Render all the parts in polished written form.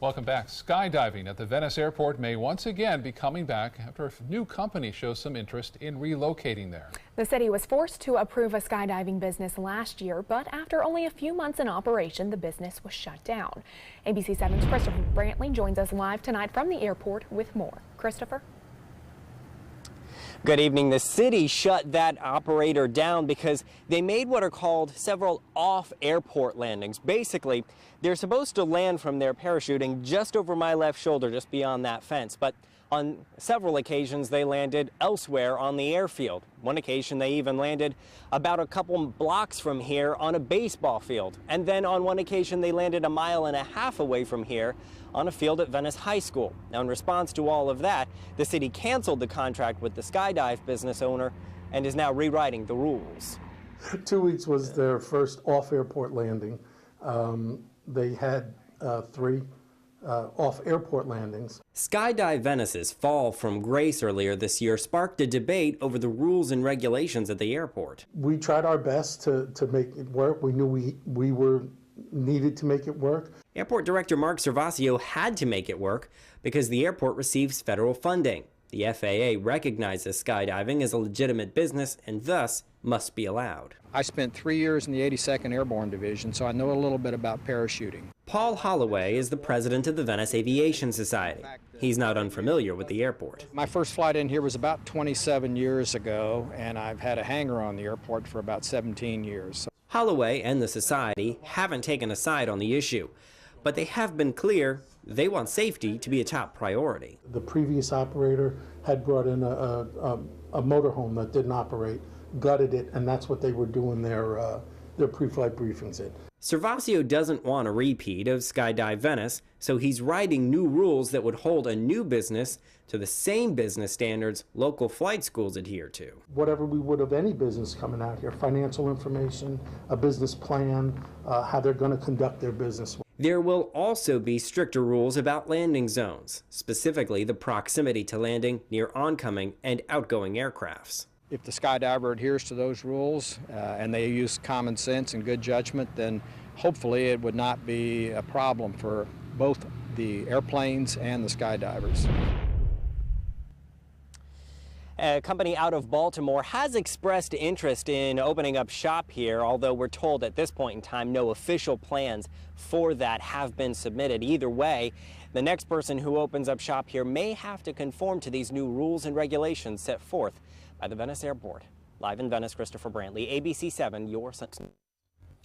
Welcome back. Skydiving at the Venice Airport may once again be coming back after a new company shows some interest in relocating there. The city was forced to approve a skydiving business last year, but after only a few months in operation, the business was shut down. ABC 7's Christopher Brantley joins us live tonight from the airport with more. Christopher? Good evening. The city shut that operator down because they made what are called several off-airport landings. Basically, they're supposed to land from their parachuting just over my left shoulder, just beyond that fence. But on several occasions, they landed elsewhere on the airfield. One occasion, they even landed about a couple blocks from here on a baseball field. And then on one occasion, they landed 1.5 miles away from here on a field at Venice High School. Now, in response to all of that, the city canceled the contract with the skydive business owner and is now rewriting the rules. 2 weeks was their first off-airport landing. They had 3 off-airport landings. Skydive Venice's fall from grace earlier this year sparked a debate over the rules and regulations at the airport. We tried our best to make it work. We knew we were needed to make it work. Airport Director Mark Servasio had to make it work because the airport receives federal funding. The FAA recognizes skydiving as a legitimate business and thus must be allowed. I spent 3 years in the 82nd Airborne Division, so I know a little bit about parachuting. Paul Holloway is the president of the Venice Aviation Society. He's not unfamiliar with the airport. My first flight in here was about 27 years ago, and I've had a hangar on the airport for about 17 years. Holloway and the society haven't taken a side on the issue, but they have been clear they want safety to be a top priority. The previous operator had brought in a motorhome that didn't operate, gutted it, and that's what they were doing their pre-flight briefings in. Servasio doesn't want a repeat of Skydive Venice, so he's writing new rules that would hold a new business to the same business standards local flight schools adhere to. Whatever we would of any business coming out here, financial information, a business plan, how they're going to conduct their business. There will also be stricter rules about landing zones, specifically the proximity to landing near oncoming and outgoing aircrafts. If the skydiver adheres to those rules and they use common sense and good judgment, then hopefully it would not be a problem for both the airplanes and the skydivers. A company out of Baltimore has expressed interest in opening up shop here, although we're told at this point in time no official plans for that have been submitted. Either way, the next person who opens up shop here may have to conform to these new rules and regulations set forth by the Venice Airport. Live in Venice, Christopher Brantley, ABC 7, your Sunday.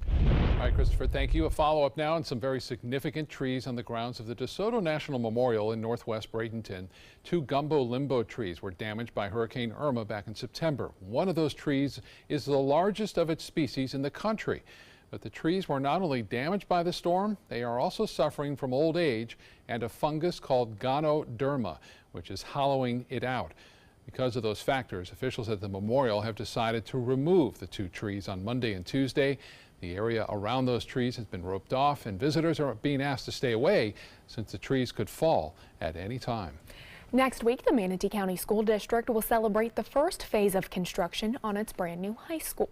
All right, Christopher, thank you. A follow-up now on some very significant trees on the grounds of the DeSoto National Memorial in northwest Bradenton. 2 gumbo limbo trees were damaged by Hurricane Irma back in September. One of those trees is the largest of its species in the country. But the trees were not only damaged by the storm, they are also suffering from old age and a fungus called Ganoderma, which is hollowing it out. Because of those factors, officials at the memorial have decided to remove the 2 trees on Monday and Tuesday. The area around those trees has been roped off, and visitors are being asked to stay away since the trees could fall at any time. Next week, the Manatee County School District will celebrate the first phase of construction on its brand new high school.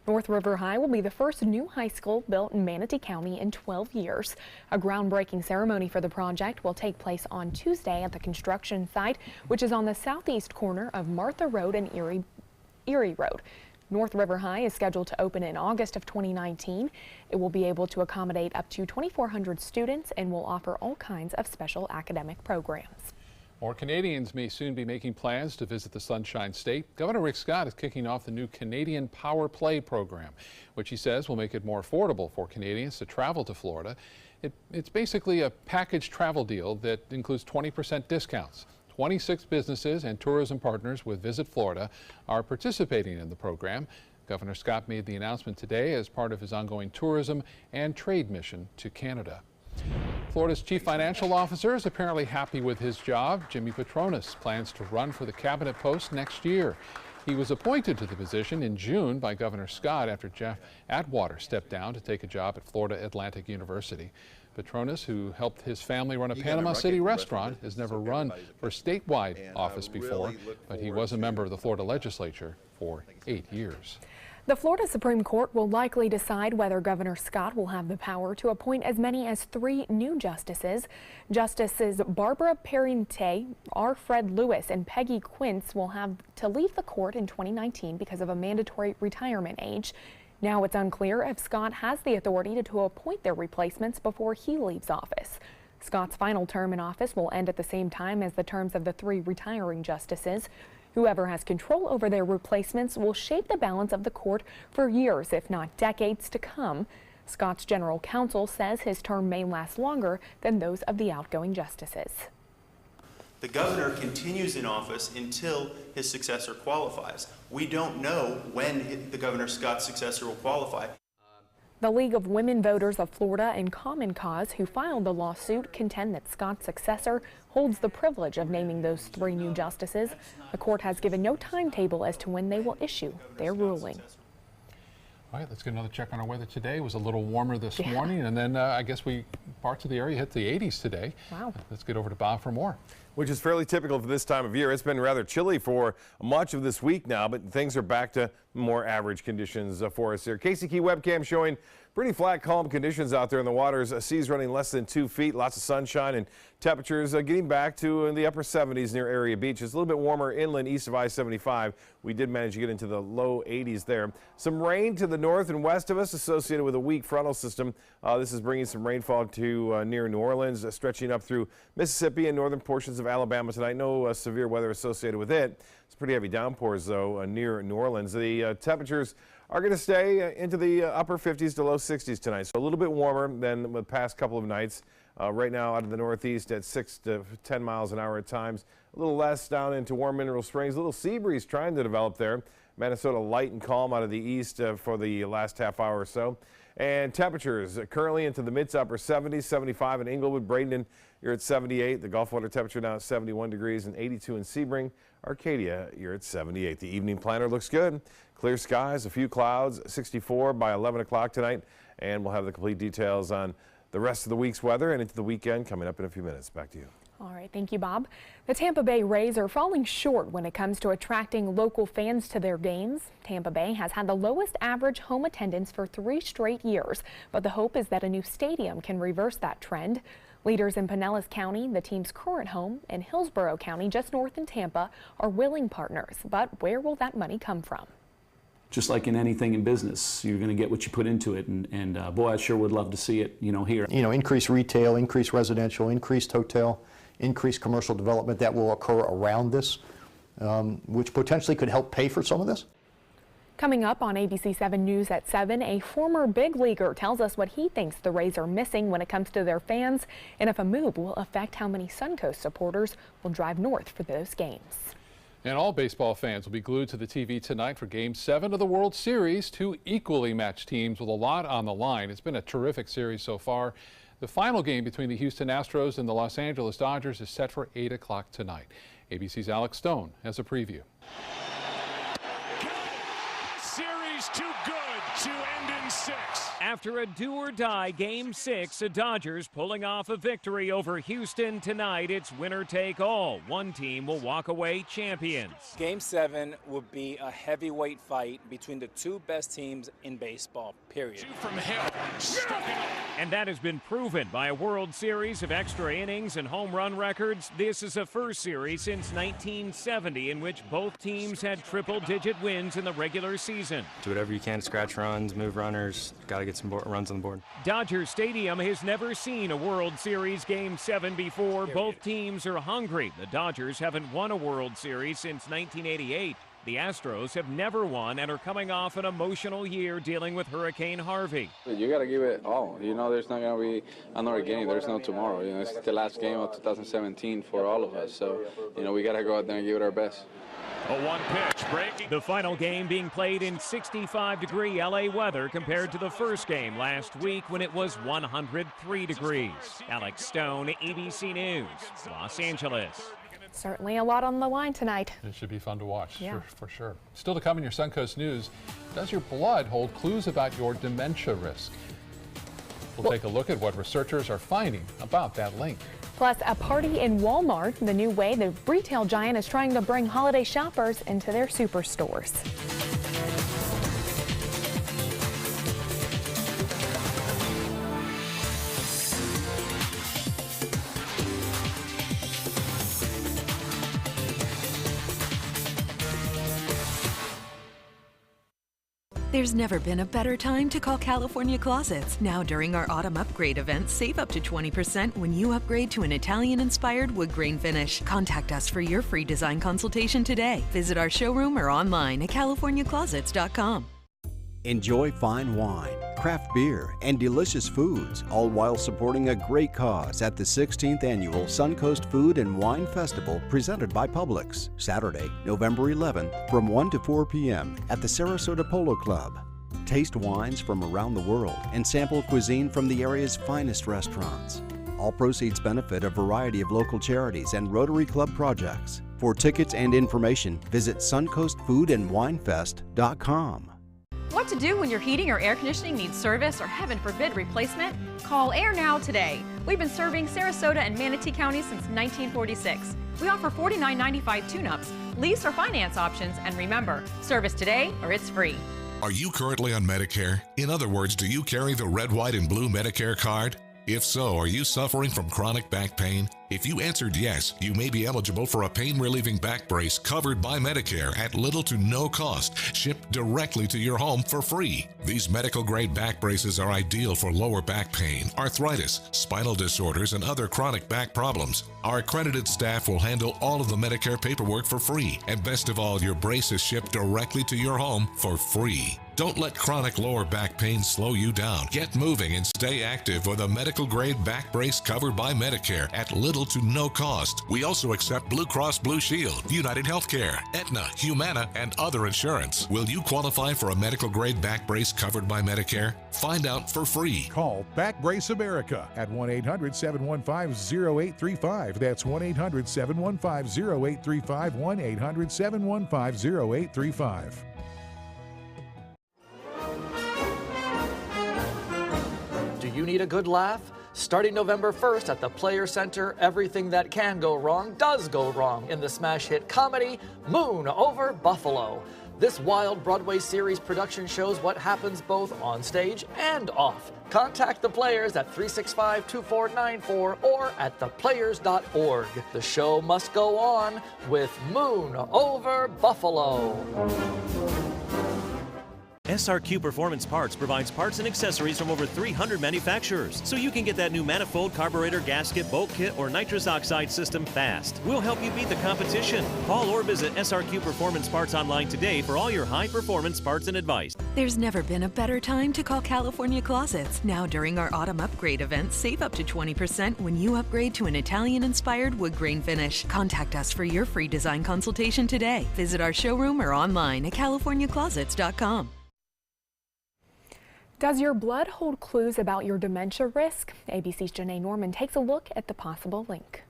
North River High will be the first new high school built in Manatee County in 12 years. A groundbreaking ceremony for the project will take place on Tuesday at the construction site, which is on the southeast corner of Martha Road and Erie Road. North River High is scheduled to open in August of 2019. It will be able to accommodate up to 2,400 students and will offer all kinds of special academic programs. More Canadians may soon be making plans to visit the Sunshine State. Governor Rick Scott is kicking off the new Canadian Power Play program, which he says will make it more affordable for Canadians to travel to Florida. It's basically a package travel deal that includes 20% discounts. 26 businesses and tourism partners with Visit Florida are participating in the program. Governor Scott made the announcement today as part of his ongoing tourism and trade mission to Canada. Florida's chief financial officer is apparently happy with his job. Jimmy Patronis plans to run for the cabinet post next year. He was appointed to the position in June by Governor Scott after Jeff Atwater stepped down to take a job at Florida Atlantic University. Patronis, who helped his family run a Panama City restaurant, has never run for a statewide office before, but he was a member of the Florida legislature for 8 years. The Florida Supreme Court will likely decide whether Governor Scott will have the power to appoint as many as 3 new justices. Justices Barbara Parente, R. Fred Lewis, and Peggy Quince will have to leave the court in 2019 because of a mandatory retirement age. Now it's unclear if Scott has the authority to appoint their replacements before he leaves office. Scott's final term in office will end at the same time as the terms of the 3 retiring justices. Whoever has control over their replacements will shape the balance of the court for years, if not decades, to come. Scott's general counsel says his term may last longer than those of the outgoing justices. The governor continues in office until his successor qualifies. We don't know when the Governor Scott's successor will qualify. The League of Women Voters of Florida and Common Cause, who filed the lawsuit, contend that Scott's successor holds the privilege of naming those 3 new justices. The court has given no timetable as to when they will issue their ruling. All right, let's get another check on our weather today. It was a little warmer this morning, and then I guess parts of the area hit the 80s today. Wow. Let's get over to Bob for more. Which is fairly typical for this time of year. It's been rather chilly for much of this week now, but things are back to more average conditions for us here. Casey Key webcam showing pretty flat, calm conditions out there in the waters. Seas running less than 2 feet, lots of sunshine, and temperatures getting back to the upper 70s near Area Beach. It's a little bit warmer inland east of I-75. We did manage to get into the low 80s there. Some rain to the north and west of us associated with a weak frontal system. This is bringing some rainfall to near New Orleans, stretching up through Mississippi and northern portions of Alabama tonight. No severe weather associated with it. It's pretty heavy downpours, though, near New Orleans. The temperatures are going to stay into the upper 50s to low 60s tonight, so a little bit warmer than the past couple of nights. Right now out of the northeast at 6 to 10 miles an hour at times. A little less down into Warm Mineral Springs. A little sea breeze trying to develop there. Minnesota light and calm out of the east for the last half hour or so. And temperatures currently into the mid to upper 70s, 75 in Inglewood, Bradenton, you're at 78. The Gulf water temperature now at 71 degrees and 82 in Sebring. Arcadia, you're at 78. The evening planner looks good. Clear skies, a few clouds, 64 by 11 o'clock tonight. And we'll have the complete details on the rest of the week's weather and into the weekend coming up in a few minutes. Back to you. All right, thank you, Bob. The Tampa Bay Rays are falling short when it comes to attracting local fans to their games. Tampa Bay has had the lowest average home attendance for 3 straight years, but the hope is that a new stadium can reverse that trend. Leaders in Pinellas County, the team's current home, and Hillsborough County, just north in Tampa, are willing partners. But where will that money come from? Just like in anything in business, you're going to get what you put into it, and boy, I sure would love to see it, here. Increased retail, increased residential, increased hotel, increased commercial development that will occur around this, which potentially could help pay for some of this. Coming up on ABC 7 News at 7, a former big leaguer tells us what he thinks the Rays are missing when it comes to their fans, and if a move will affect how many Suncoast supporters will drive north for those games. And all baseball fans will be glued to the TV tonight for Game 7 of the World Series. 2 equally matched teams with a lot on the line. It's been a terrific series so far. The final game between the Houston Astros and the Los Angeles Dodgers is set for 8 o'clock tonight. ABC's Alex Stone has a preview. Series too good to end in 6. After a do-or-die Game 6, the Dodgers pulling off a victory over Houston tonight. It's winner-take-all. One team will walk away champions. Game 7 will be a heavyweight fight between the 2 best teams in baseball, period. From Hill. And that has been proven by a World Series of extra innings and home run records. This is the first series since 1970 in which both teams had triple-digit wins in the regular season. Do whatever you can to scratch runs, move runners, got to get some runs on the board. Dodger Stadium has never seen a World Series Game 7 before. Both teams are hungry. The Dodgers haven't won a World Series since 1988. The Astros have never won and are coming off an emotional year dealing with Hurricane Harvey. You got to give it all. There's not going to be another game. There's no tomorrow. It's the last game of 2017 for all of us. So, we got to go out there and give it our best. A 1-pitch breaking. The final game being played in 65-degree LA weather compared to the first game last week when it was 103 degrees. Alex Stone, ABC News, Los Angeles. Certainly a lot on the line tonight. It should be fun to watch, yeah. for sure. Still to come in your Suncoast News, does your blood hold clues about your dementia risk? We'll take a look at what researchers are finding about that link. Plus, a party in Walmart, the new way the retail giant is trying to bring holiday shoppers into their superstores. There's never been a better time to call California Closets. Now during our autumn upgrade event, save up to 20% when you upgrade to an Italian-inspired wood grain finish. Contact us for your free design consultation today. Visit our showroom or online at californiaclosets.com. Enjoy fine wine, craft beer, and delicious foods, all while supporting a great cause at the 16th Annual Suncoast Food and Wine Festival presented by Publix, Saturday, November 11th from 1 to 4 p.m. at the Sarasota Polo Club. Taste wines from around the world and sample cuisine from the area's finest restaurants. All proceeds benefit a variety of local charities and Rotary Club projects. For tickets and information, visit suncoastfoodandwinefest.com. What to do when your heating or air conditioning needs service or, heaven forbid, replacement? Call Air Now today. We've been serving Sarasota and Manatee County since 1946. We offer $49.95 tune-ups, lease or finance options, and remember, service today or it's free. Are you currently on Medicare? In other words, do you carry the red, white, and blue Medicare card? If so, are you suffering from chronic back pain? If you answered yes, you may be eligible for a pain-relieving back brace covered by Medicare at little to no cost, shipped directly to your home for free. These medical-grade back braces are ideal for lower back pain, arthritis, spinal disorders, and other chronic back problems. Our accredited staff will handle all of the Medicare paperwork for free, and best of all, your brace is shipped directly to your home for free. Don't let chronic lower back pain slow you down. Get moving and stay active with a medical-grade back brace covered by Medicare at little to no cost. We also accept Blue Cross Blue Shield, United Healthcare, Aetna, Humana, and other insurance. Will you qualify for a medical-grade back brace covered by Medicare? Find out for free. Call Back Brace America at 1-800-715-0835. That's 1-800-715-0835, 1-800-715-0835. Do you need a good laugh? Starting November 1st at the Player Center, everything that can go wrong does go wrong in the smash hit comedy Moon Over Buffalo. This wild Broadway series production shows what happens both on stage and off. Contact the Players at 365-2494 or at theplayers.org. The show must go on with Moon Over Buffalo. SRQ Performance Parts provides parts and accessories from over 300 manufacturers, so you can get that new manifold, carburetor, gasket, bolt kit, or nitrous oxide system fast. We'll help you beat the competition. Call or visit SRQ Performance Parts online today for all your high-performance parts and advice. There's never been a better time to call California Closets. Now during our autumn upgrade event, save up to 20% when you upgrade to an Italian-inspired wood grain finish. Contact us for your free design consultation today. Visit our showroom or online at californiaclosets.com. Does your blood hold clues about your dementia risk? ABC's Janae Norman takes a look at the possible link.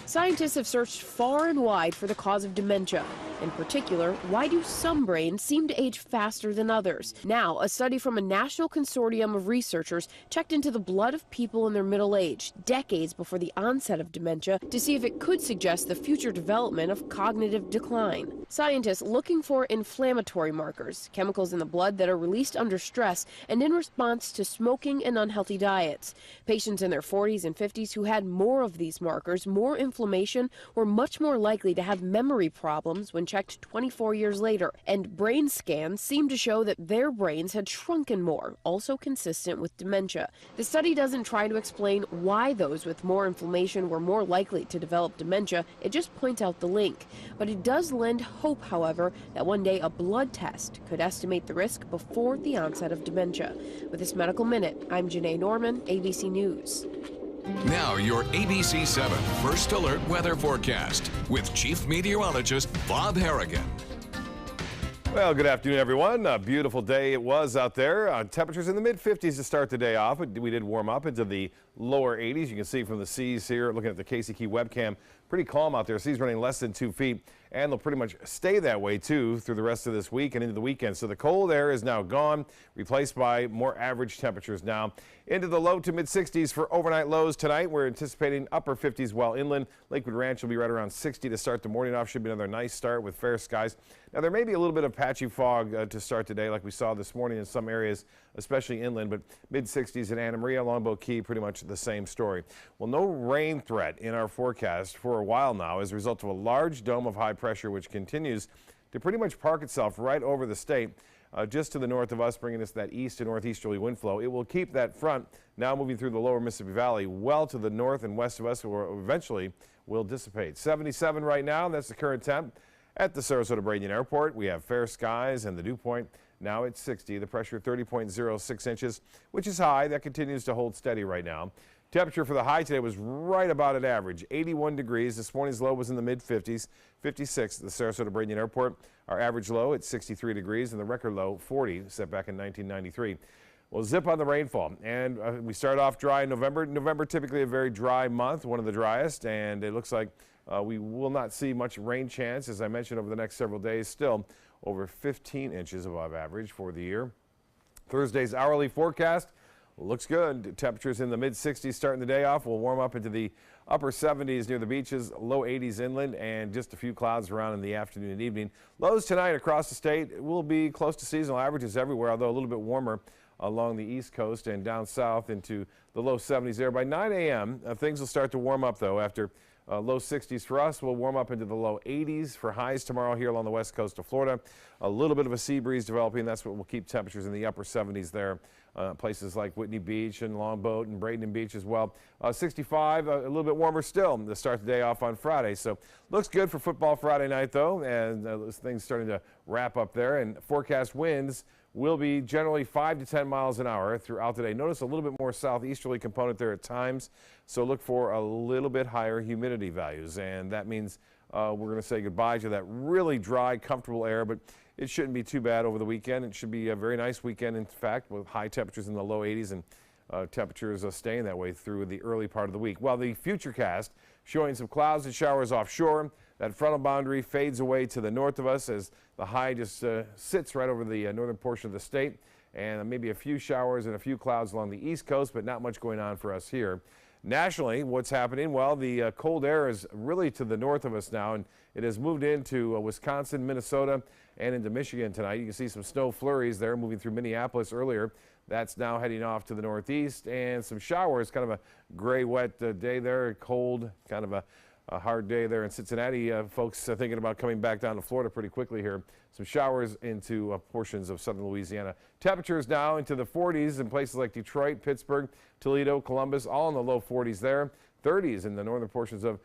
Scientists have searched far and wide for the cause of dementia. In particular, why do some brains seem to age faster than others? Now, a study from a national consortium of researchers checked into the blood of people in their middle age, decades before the onset of dementia, to see if it could suggest the future development of cognitive decline. Scientists looking for inflammatory markers, chemicals in the blood that are released under stress and in response to smoking and unhealthy diets. Patients in their 40s and 50s who had more of these markers, more inflammation, were much more likely to have memory problems when checked 24 years later, and brain scans seemed to show that their brains had shrunken more, also consistent with dementia. The study doesn't try to explain why those with more inflammation were more likely to develop dementia, it just points out the link. But it does lend hope, however, that one day a blood test could estimate the risk before the onset of dementia. With this Medical Minute, I'm Janae Norman, ABC News. Now your ABC 7 First Alert weather forecast with Chief Meteorologist Bob Harrigan. Well, good afternoon, everyone. A beautiful day it was out there. Temperatures in the mid-50s to start the day off. We did warm up into the lower 80s. You can see from the seas here, looking at the Casey Key webcam, pretty calm out there. Seas running less than 2 feet, and they'll pretty much stay that way, too, through the rest of this week and into the weekend. So the cold air is now gone, replaced by more average temperatures now. Into the low to mid-60s for overnight lows tonight. We're anticipating upper 50s while inland. Lakewood Ranch will be right around 60 to start the morning off. Should be another nice start with fair skies. Now, there may be a little bit of patchy fog to start today, like we saw this morning in some areas, especially inland, but mid-60s in Anna Maria, Longboat Key, pretty much the same story. Well, no rain threat in our forecast for a while now as a result of a large dome of high pressure which continues to pretty much park itself right over the state. just to the north of us, bringing us that east to northeasterly wind flow. It will keep that front now moving through the lower Mississippi Valley well to the north and west of us, or eventually will dissipate. 77 right now, that's the current temp. At the Sarasota Bradenton Airport, we have fair skies, and the dew point now at 60. The pressure 30.06 inches, which is high. That continues to hold steady right now. Temperature for the high today was right about at average, 81 degrees. This morning's low was in the mid-50s, 56 at the Sarasota Bradenton Airport. Our average low at 63 degrees and the record low 40, set back in 1993. We'll zip on the rainfall, and we start off dry in November. November typically a very dry month, one of the driest, and it looks like we will not see much rain chance, as I mentioned, over the next several days. Still over 15 inches above average for the year. Thursday's hourly forecast looks good. Temperatures in the mid-60s starting the day off. We'll warm up into the upper 70s near the beaches, low 80s inland, and just a few clouds around in the afternoon and evening. Lows tonight across the state will be close to seasonal averages everywhere, although a little bit warmer along the east coast and down south into the low 70s there. By 9 a.m., things will start to warm up, though, after low 60s for us. We'll warm up into the low 80s for highs tomorrow here along the west coast of Florida. A little bit of a sea breeze developing. That's what will keep temperatures in the upper 70s there. Places like Whitney Beach and Longboat and Bradenton Beach as well. 65, a little bit warmer still to start the day off on Friday. So looks good for football Friday night, though, and things starting to wrap up there. And forecast winds will be generally 5 to 10 miles an hour throughout the day. Notice a little bit more southeasterly component there at times, so look for a little bit higher humidity values, and that means we're going to say goodbye to that really dry, comfortable air, but it shouldn't be too bad over the weekend. It should be a very nice weekend, in fact, with high temperatures in the low 80s and temperatures staying that way through the early part of the week. While the Futurecast showing some clouds and showers offshore, that frontal boundary fades away to the north of us as the high just sits right over the northern portion of the state, and maybe a few showers and a few clouds along the east coast, but not much going on for us here. Nationally, what's happening? Well, the cold air is really to the north of us now, and it has moved into Wisconsin, Minnesota, and into Michigan tonight. You can see some snow flurries there moving through Minneapolis earlier. That's now heading off to the northeast, and some showers, kind of a gray, wet day there, cold, kind of a hard day there in Cincinnati. Folks thinking about coming back down to Florida pretty quickly here. Some showers into portions of southern Louisiana. Temperatures now into the 40s in places like Detroit, Pittsburgh, Toledo, Columbus, all in the low 40s there. 30s in the northern portions of,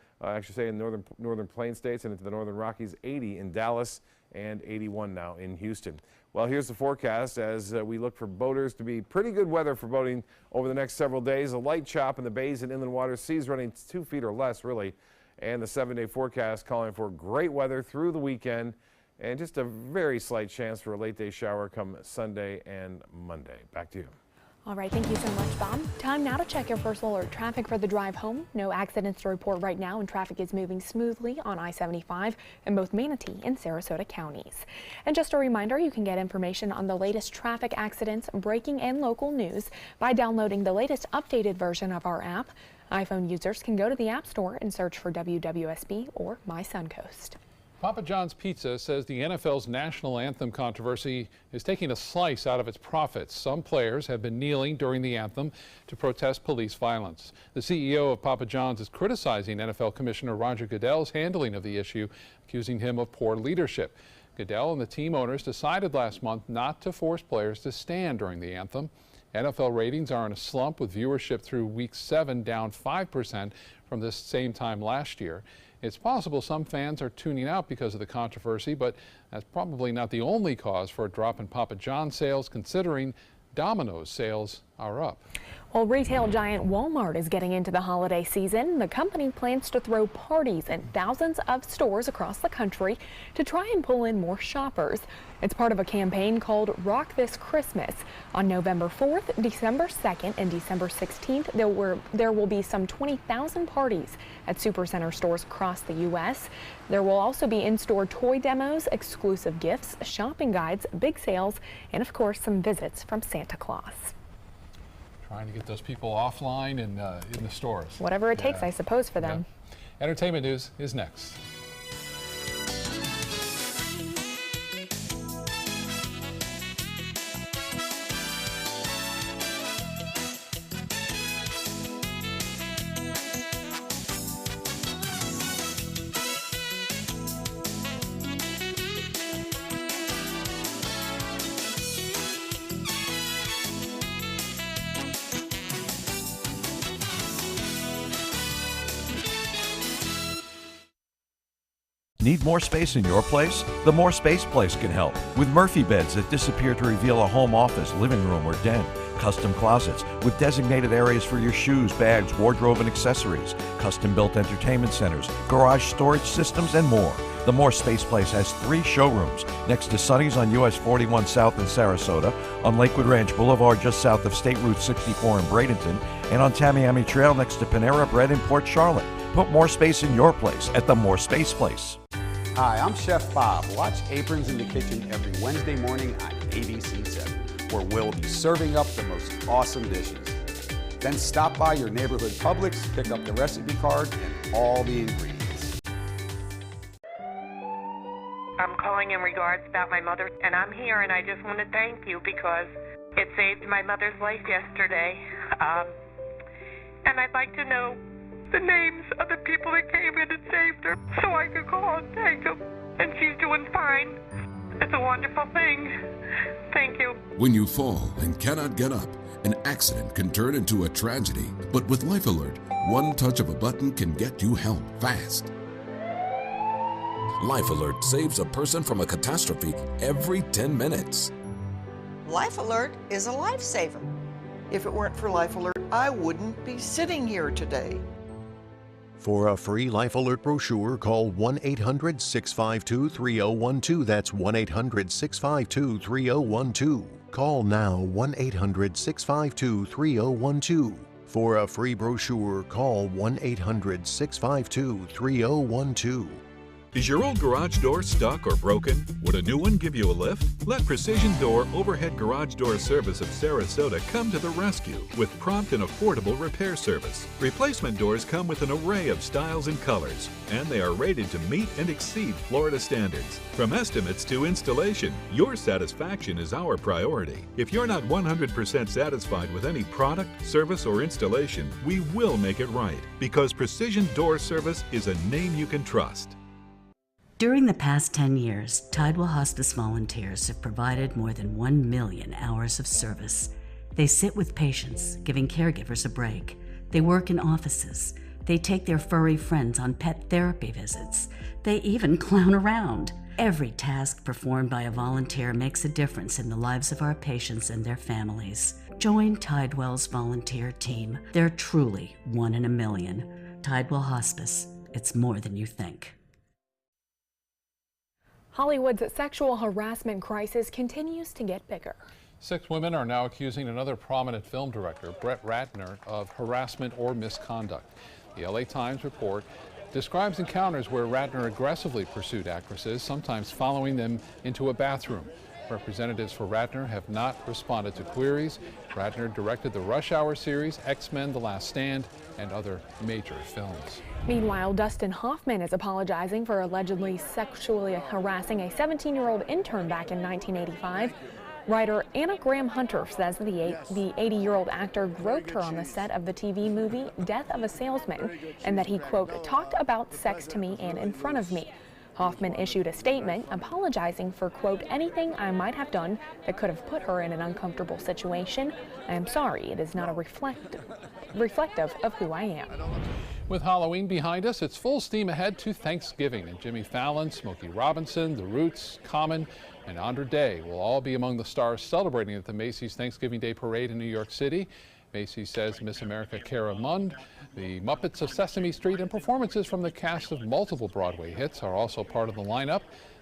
in northern Plain states and into the northern Rockies. 80 in Dallas and 81 now in Houston. Well, here's the forecast as we look for boaters to be pretty good weather for boating over the next several days. A light chop in the bays and inland waters, seas running 2 feet or less really. And the 7-day forecast calling for great weather through the weekend and just a very slight chance for a late day shower come Sunday and Monday. Back to you. All right, thank you so much, Bob. Time now to check your first alert traffic for the drive home. No accidents to report right now, and traffic is moving smoothly on I-75 in both Manatee and Sarasota counties. And just a reminder, you can get information on the latest traffic accidents, breaking and local news by downloading the latest updated version of our app. iPhone users can go to the App Store and search for WWSB or My Suncoast. Papa John's Pizza says the NFL's national anthem controversy is taking a slice out of its profits. Some players have been kneeling during the anthem to protest police violence. The CEO of Papa John's is criticizing NFL Commissioner Roger Goodell's handling of the issue, accusing him of poor leadership. Goodell and the team owners decided last month not to force players to stand during the anthem. NFL ratings are in a slump, with viewership through week 7 down 5% from this same time last year. It's possible some fans are tuning out because of the controversy, but that's probably not the only cause for a drop in Papa John's sales, considering Domino's sales are up. Well, retail giant Walmart is getting into the holiday season. The company plans to throw parties in thousands of stores across the country to try and pull in more shoppers. It's part of a campaign called Rock This Christmas. On November 4th, December 2nd, and December 16th, there will be some 20,000 parties at Supercenter stores across the U.S. There will also be in-store toy demos, exclusive gifts, shopping guides, big sales, and of course some visits from Santa Claus. Trying to get those people offline and in the stores. Whatever it takes, I suppose, for them. Yeah. Entertainment news is next. Need more space in your place? The More Space Place can help. With Murphy beds that disappear to reveal a home office, living room, or den. Custom closets with designated areas for your shoes, bags, wardrobe, and accessories. Custom-built entertainment centers, garage storage systems, and more. The More Space Place has 3 showrooms next to Sonny's on US 41 South in Sarasota, on Lakewood Ranch Boulevard just south of State Route 64 in Bradenton, and on Tamiami Trail next to Panera Bread in Port Charlotte. Put more space in your place at the More Space Place. Hi, I'm Chef Bob. Watch Aprons in the Kitchen every Wednesday morning on ABC7, where we'll be serving up the most awesome dishes. Then stop by your neighborhood Publix, pick up the recipe card and all the ingredients. I'm calling in regards about my mother, and I'm here, and I just want to thank you because it saved my mother's life yesterday. And I'd like to know the names of the people that came in and saved her so I could call and thank them. And she's doing fine. It's a wonderful thing. Thank you. When you fall and cannot get up, an accident can turn into a tragedy. But with Life Alert, one touch of a button can get you help fast. Life Alert saves a person from a catastrophe every 10 minutes. Life Alert is a lifesaver. If it weren't for Life Alert, I wouldn't be sitting here today. For a free Life Alert brochure, call 1-800-652-3012. That's 1-800-652-3012. Call now 1-800-652-3012. For a free brochure, call 1-800-652-3012. Is your old garage door stuck or broken? Would a new one give you a lift? Let Precision Door Overhead Garage Door Service of Sarasota come to the rescue with prompt and affordable repair service. Replacement doors come with an array of styles and colors, and they are rated to meet and exceed Florida standards. From estimates to installation, your satisfaction is our priority. If you're not 100% satisfied with any product, service, or installation, we will make it right, because Precision Door Service is a name you can trust. During the past 10 years, Tidewell Hospice volunteers have provided more than 1 million hours of service. They sit with patients, giving caregivers a break. They work in offices. They take their furry friends on pet therapy visits. They even clown around. Every task performed by a volunteer makes a difference in the lives of our patients and their families. Join Tidewell's volunteer team. They're truly 1 in a million. Tidewell Hospice. It's more than you think. Hollywood's sexual harassment crisis continues to get bigger. 6 women are now accusing another prominent film director, Brett Ratner, of harassment or misconduct. The LA Times report describes encounters where Ratner aggressively pursued actresses, sometimes following them into a bathroom. Representatives for Ratner have not responded to queries. Ratner directed the Rush Hour series, X-Men: The Last Stand, and other major films. Meanwhile, Dustin Hoffman is apologizing for allegedly sexually harassing a 17-year-old intern back in 1985. Writer Anna Graham Hunter says the 80-year-old actor groped her on the set of the TV movie Death of a Salesman, and that he, quote, talked about sex to me and in front of me. Hoffman issued a statement apologizing for, quote, anything I might have done that could have put her in an uncomfortable situation. I am sorry, it is not a reflective of who I am. With Halloween behind us, it's full steam ahead to Thanksgiving, and Jimmy Fallon, Smokey Robinson, The Roots, Common, and Andra Day will all be among the stars celebrating at the Macy's Thanksgiving Day Parade in New York City. Macy's says Miss America Cara Mund, the Muppets of Sesame Street, and performances from the cast of multiple Broadway hits are also part of the lineup.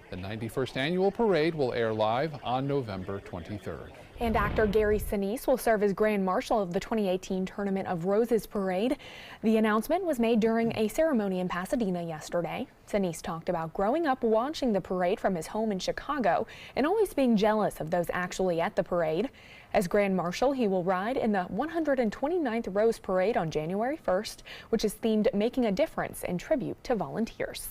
The 91st annual parade will air live on November 23rd. And actor Gary Sinise will serve as Grand Marshal of the 2018 Tournament of Roses Parade. The announcement was made during a ceremony in Pasadena yesterday. Sinise talked about growing up watching the parade from his home in Chicago and always being jealous of those actually at the parade. As Grand Marshal, he will ride in the 129th Rose Parade on January 1st, which is themed Making a Difference in tribute to volunteers.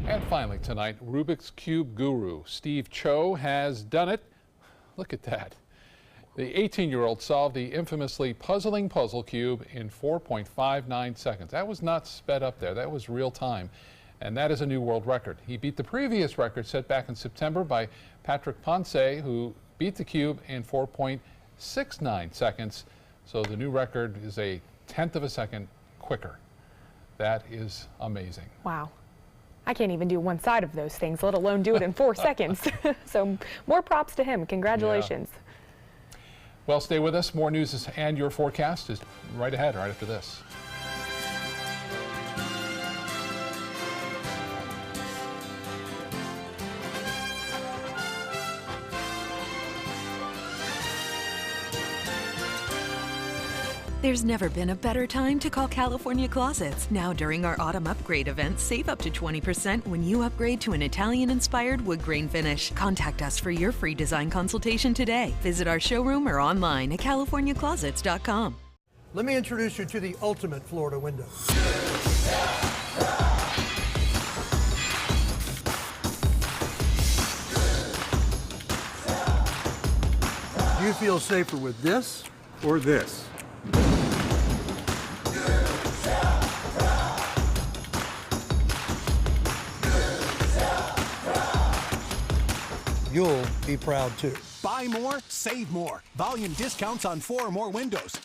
And finally tonight, Rubik's Cube guru Steve Cho has done it. Look at that. The 18-year-old solved the infamously puzzling puzzle cube in 4.59 seconds. That was not sped up there. That was real time. And that is a new world record. He beat the previous record set back in September by Patrick Ponce, who beat the cube in 4.69 seconds. So the new record is a 1/10 of a second quicker. That is amazing. Wow. I can't even do one side of those things, let alone do it in 4 seconds. So more props to him. Congratulations. Yeah. Well, stay with us. More news and your forecast is right ahead, right after this. There's never been a better time to call California Closets. Now during our autumn upgrade event, save up to 20% when you upgrade to an Italian-inspired wood grain finish. Contact us for your free design consultation today. Visit our showroom or online at californiaclosets.com. Let me introduce you to the ultimate Florida window. Do you feel safer with this or this? You'll be proud too. Buy more, save more. Volume discounts on 4 or more windows.